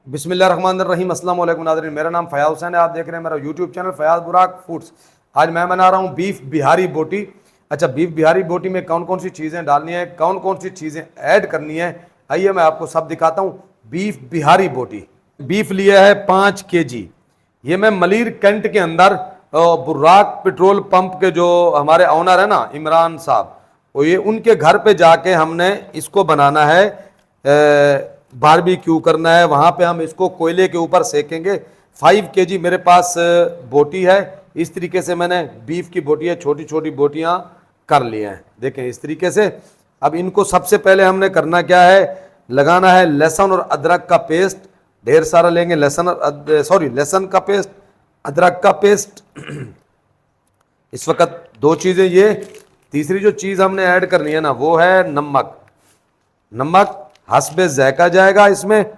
बिस्मिल्लाहिर्रहमानिर्रहीम। अस्सलाम वालेकुम नाज़रीन, मेरा नाम फ़याज़ हुसैन है। आप देख रहे हैं मेरा यूट्यूब चैनल फ़याज़ बुराक फूड्स। आज मैं बना रहा हूँ बीफ बिहारी बोटी। अच्छा, बीफ बिहारी बोटी में कौन कौन सी चीज़ें डालनी है, कौन कौन सी चीज़ें ऐड करनी है, आइए मैं आपको सब दिखाता हूँ। बीफ बिहारी बोटी, बीफ लिया है 5 kg। ये मैं मलीर कैंट के अंदर बुर्राक पेट्रोल पंप के जो हमारे ऑनर है ना, इमरान साहब, वो ये उनके घर पे जाके हमने इसको बनाना है, बारबेक्यू करना है। वहाँ पे हम इसको कोयले के ऊपर सेकेंगे। 5 kg मेरे पास बोटी है। इस तरीके से मैंने बीफ की बोटी है, छोटी छोटी बोटियाँ कर ली हैं, देखें इस तरीके से। अब इनको सबसे पहले हमने करना क्या है, लगाना है लहसुन और अदरक का पेस्ट। ढेर सारा लेंगे लहसुन और लहसुन का पेस्ट, अदरक का पेस्ट। इस वक्त दो चीज़ें ये। तीसरी जो चीज़ हमने ऐड करनी है ना, वो है नमक। नमक हस्बे ज़ायका जाएगा इसमें।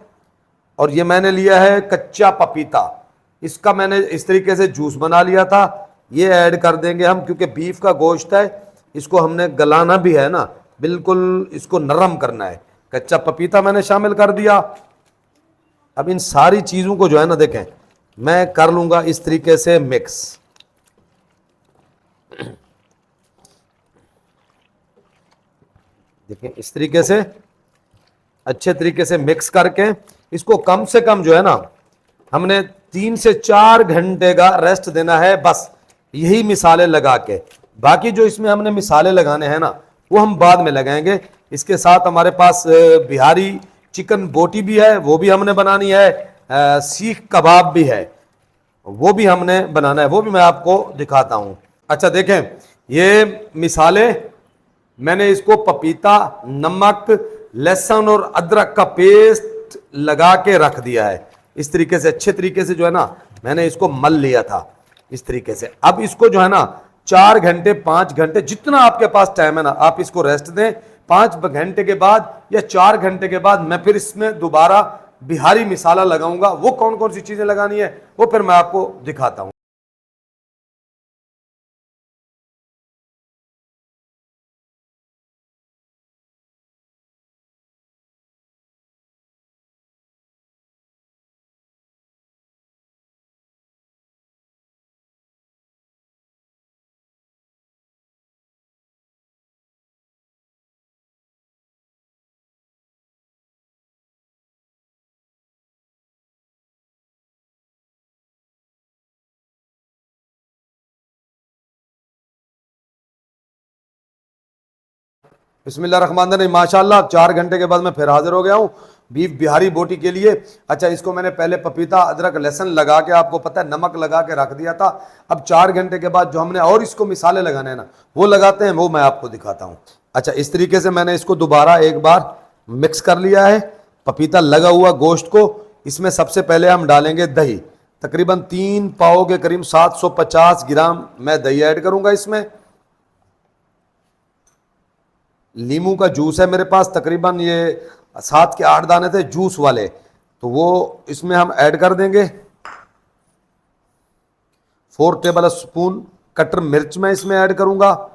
और ये मैंने लिया है कच्चा पपीता, इसका मैंने इस तरीके से जूस बना लिया था। ये ऐड कर देंगे हम, क्योंकि बीफ का गोश्त है, इसको हमने गलाना भी है ना, बिल्कुल इसको नरम करना है। कच्चा पपीता मैंने शामिल कर दिया। अब इन सारी चीज़ों को जो है ना, देखें मैं कर लूँगा इस तरीके से मिक्स। देखें इस तरीके से अच्छे तरीके से मिक्स करके इसको कम से कम जो है ना, हमने 3 से 4 घंटे का रेस्ट देना है, बस यही मिसाले लगा के। बाकी जो इसमें हमने मिसाले लगाने हैं ना, वो हम बाद में लगाएंगे। इसके साथ हमारे पास बिहारी चिकन बोटी भी है, वो भी हमने बनानी है। सीख कबाब भी है, वो भी हमने बनाना है, वो भी मैं आपको दिखाता हूँ। अच्छा देखें, ये मिसाले मैंने इसको पपीता, नमक, लहसुन और अदरक का पेस्ट लगा के रख दिया है। इस तरीके से अच्छे तरीके से जो है ना, मैंने इसको मल लिया था इस तरीके से। अब इसको जो है ना 4 घंटे 5 घंटे जितना आपके पास टाइम है ना, आप इसको रेस्ट दें। 5 घंटे के बाद या 4 घंटे के बाद मैं फिर इसमें दोबारा बिहारी मिसाला लगाऊंगा। वो कौन कौन सी चीजें लगानी है वो फिर मैं आपको दिखाता हूँ। बिस्मिल्लाहिर्रहमानिर्रहीम। माशाल्लाह 4 घंटे के बाद मैं फिर हाजिर हो गया हूँ बीफ बिहारी बोटी के लिए। अच्छा, इसको मैंने पहले पपीता, अदरक, लहसुन लगा के, आपको पता है नमक लगा के रख दिया था। अब 4 घंटे के बाद जो हमने और इसको मिसाले लगाने हैं ना, वो लगाते हैं, वो मैं आपको दिखाता हूँ। अच्छा, इस तरीके से मैंने इसको दोबारा एक बार मिक्स कर लिया है, पपीता लगा हुआ गोश्त को। इसमें सबसे पहले हम डालेंगे दही, तकरीबन 3 पाव के करीब 750 ग्राम मैं दही ऐड करूँगा इसमें। लीमू का जूस है मेरे पास, तकरीबन ये 7 के 8 दाने थे जूस वाले, तो वो इसमें हम ऐड कर देंगे। 4 टेबल स्पून कटर मिर्च मैं इसमें ऐड करूंगा।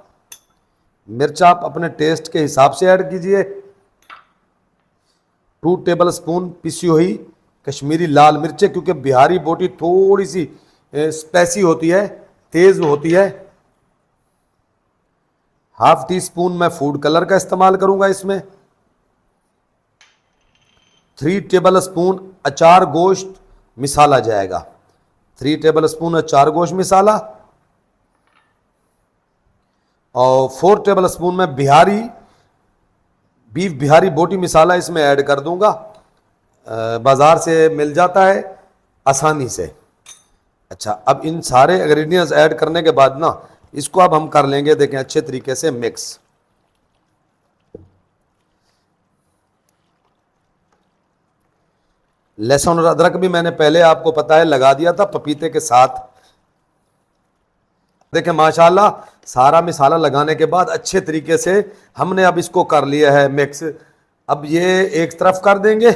मिर्च आप अपने टेस्ट के हिसाब से ऐड कीजिए। 2 टेबल स्पून पिसी हुई कश्मीरी लाल मिर्चें, क्योंकि बिहारी बोटी थोड़ी सी स्पाइसी होती है, तेज होती है। ½ टी स्पून मैं फूड कलर का इस्तेमाल करूंगा इसमें। 3 टेबल स्पून अचार गोश्त मिसाला जाएगा, 3 टेबल स्पून अचार गोश्त मिसाला। और 4 टेबल स्पून में बीफ बिहारी बोटी मिसाला इसमें ऐड कर दूंगा। बाज़ार से मिल जाता है आसानी से। अच्छा, अब इन सारे इंग्रेडिएंट्स ऐड करने के बाद ना, इसको अब हम कर लेंगे, देखें अच्छे तरीके से मिक्स। लहसुन और अदरक भी मैंने पहले आपको पता है लगा दिया था पपीते के साथ। देखें माशाल्लाह सारा मिसाला लगाने के बाद अच्छे तरीके से हमने अब इसको कर लिया है मिक्स। अब ये एक तरफ कर देंगे।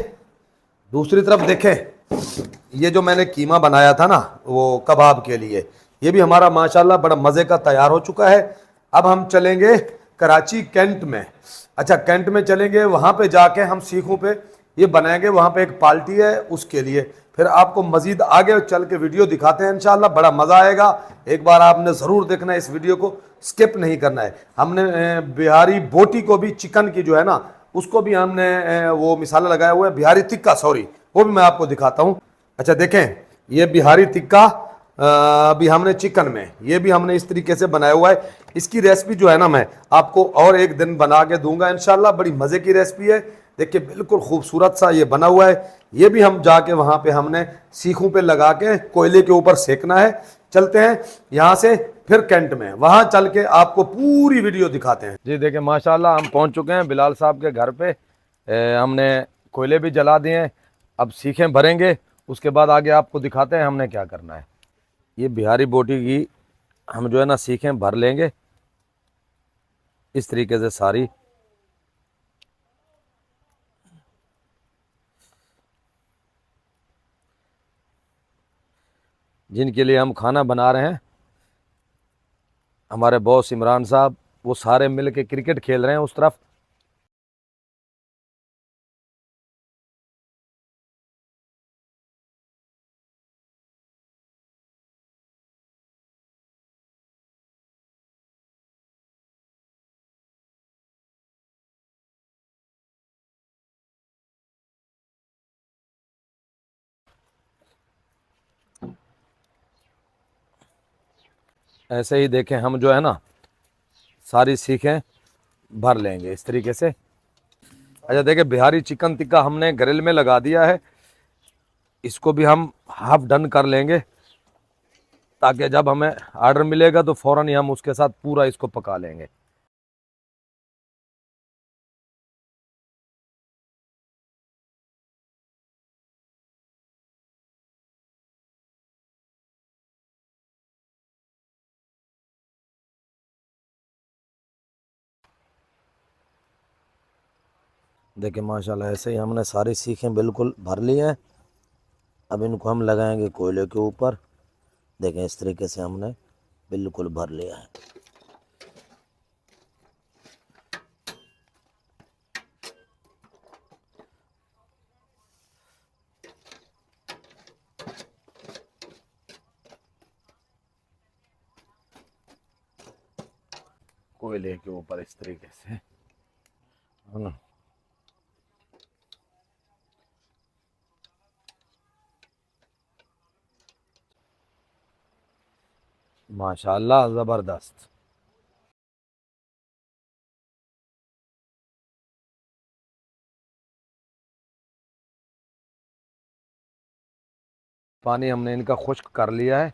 दूसरी तरफ देखें, ये जो मैंने कीमा बनाया था ना वो कबाब के लिए, ये भी हमारा माशाल्लाह बड़ा मज़े का तैयार हो चुका है। अब हम चलेंगे कराची कैंट में। अच्छा, कैंट में चलेंगे, वहाँ पे जाके हम सीखों पे ये बनाएंगे, वहाँ पे एक पार्टी है उसके लिए। फिर आपको मजीद आगे चल के वीडियो दिखाते हैं इंशाल्लाह, बड़ा मज़ा आएगा। एक बार आपने ज़रूर देखना है, इस वीडियो को स्किप नहीं करना है। हमने बिहारी बोटी को भी, चिकन की जो है ना, उसको भी हमने वो मिसाला लगाया हुआ है, बिहारी टिक्का, सॉरी, वो भी मैं आपको दिखाता हूँ। अच्छा देखें, ये बिहारी टिक्का अभी हमने चिकन में, ये भी हमने इस तरीके से बनाया हुआ है। इसकी रेसिपी जो है ना, मैं आपको और एक दिन बना के दूंगा इंशाल्लाह। बड़ी मज़े की रेसिपी है। देखिए बिल्कुल खूबसूरत सा ये बना हुआ है। ये भी हम जाके वहाँ पे हमने सीखों पे लगा के कोयले के ऊपर सेकना है। चलते हैं यहाँ से फिर कैंट में, वहाँ चल के आपको पूरी वीडियो दिखाते हैं। जी देखिए माशाल्लाह, हम पहुँच चुके हैं बिलाल साहब के घर पे। हमने कोयले भी जला दिए हैं, अब सीखें भरेंगे, उसके बाद आगे आपको दिखाते हैं हमने क्या करना है। ये बिहारी बोटी की हम जो है ना सीखें भर लेंगे इस तरीके से सारी। जिनके लिए हम खाना बना रहे हैं, हमारे बॉस इमरान साहब, वो सारे मिल के क्रिकेट खेल रहे हैं उस तरफ। ऐसे ही देखें, हम जो है ना सारी सीखें भर लेंगे इस तरीके से। अच्छा देखिए, बिहारी चिकन टिक्का हमने ग्रिल में लगा दिया है, इसको भी हम हाफ डन कर लेंगे, ताकि जब हमें ऑर्डर मिलेगा तो फ़ौरन ही हम उसके साथ पूरा इसको पका लेंगे। देखिए माशाल्लाह, ऐसे ही हमने सारी सीखें बिल्कुल भर ली हैं। अब इनको हम लगाएंगे कोयले के ऊपर। देखें इस तरीके से हमने बिल्कुल भर लिया है। कोयले के ऊपर इस तरीके से, है ना। माशाल्लाह ज़बरदस्त। पानी हमने इनका खुश्क कर लिया है,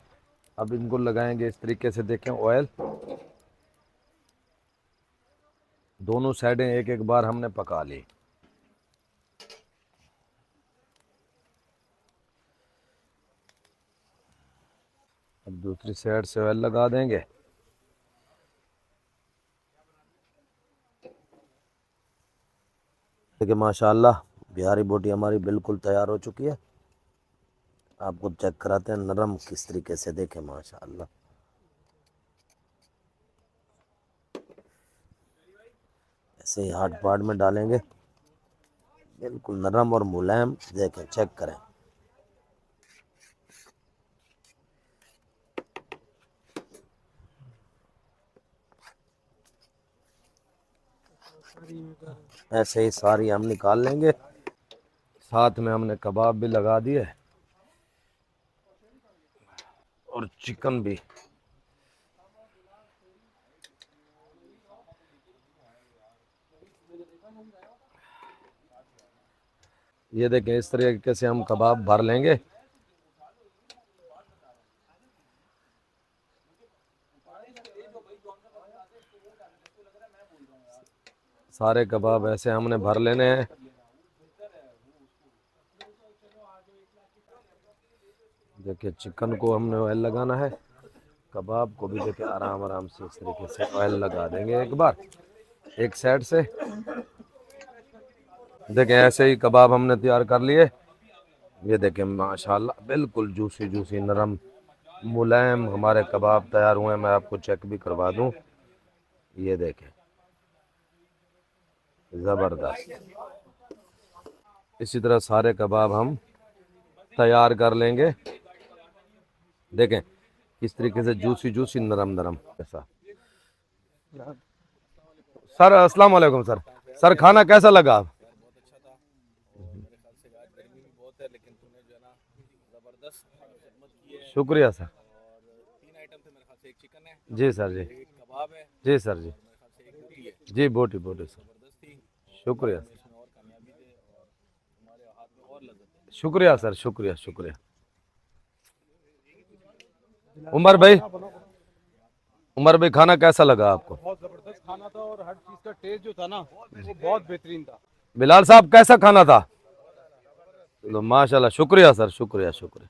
अब इनको लगाएंगे इस तरीके से। देखें ऑयल, दोनों साइडें एक एक बार हमने पका ली। अब दूसरी साइड से ऑयल लगा देंगे। देखिए माशाल्लाह, बिहारी बोटी हमारी बिल्कुल तैयार हो चुकी है। आपको चेक कराते हैं नरम किस तरीके से। देखें माशाल्लाह, ऐसे ही हाथ पाट में डालेंगे, बिल्कुल नरम और मुलायम। देखें, चेक करें। ऐसे ही सारी हम निकाल लेंगे। साथ में हमने कबाब भी लगा दिए और चिकन भी। ये देखें, इस तरीके से हम कबाब भर लेंगे। सारे कबाब ऐसे हमने भर लेने हैं। देखिए, चिकन को हमने ऑयल लगाना है, कबाब को भी देखिए आराम आराम से इस तरीके से ऑयल लगा देंगे एक बार एक साइड से। देखें, ऐसे ही कबाब हमने तैयार कर लिए। ये देखें माशाल्लाह, बिल्कुल जूसी जूसी नरम मुलायम हमारे कबाब तैयार हुए हैं। मैं आपको चेक भी करवा दूं। ये देखें, ज़बरदस्त। इसी तरह सारे कबाब हम तैयार कर लेंगे। देखें किस तरीके से जूसी जूसी नरम नरम ऐसा। सर अस्सलाम वालेकुम सर। सर खाना कैसा लगा? बहुत अच्छा था। और मेरे ख्याल से आज गर्मी भी बहुत है, लेकिन तूने जो है ना ज़बरदस्त खिदमत की है। शुक्रिया सर। और 3 आइटम थे मेरे ख्याल से, एक चिकन है, जी सर जी। एक कबाब है, जी सर जी। और मेरे ख्याल से एक रोटी है। जी बोटी बोटी सर। ज़बरदस्त थी। शुक्रिया हमें सर। इसमें और कामयाबी दे, और तुम्हारे हाथ में और लज्जत है। शुक्रिया सर। शुक्रिया शुक्रिया। उमर भाई, उमर भाई खाना कैसा लगा आपको? बहुत जबरदस्त खाना था, और हर चीज का टेस्ट जो था ना वो बहुत बेहतरीन था। बिलाल साहब कैसा खाना था? चलो माशाल्लाह, शुक्रिया सर, शुक्रिया शुक्रिया।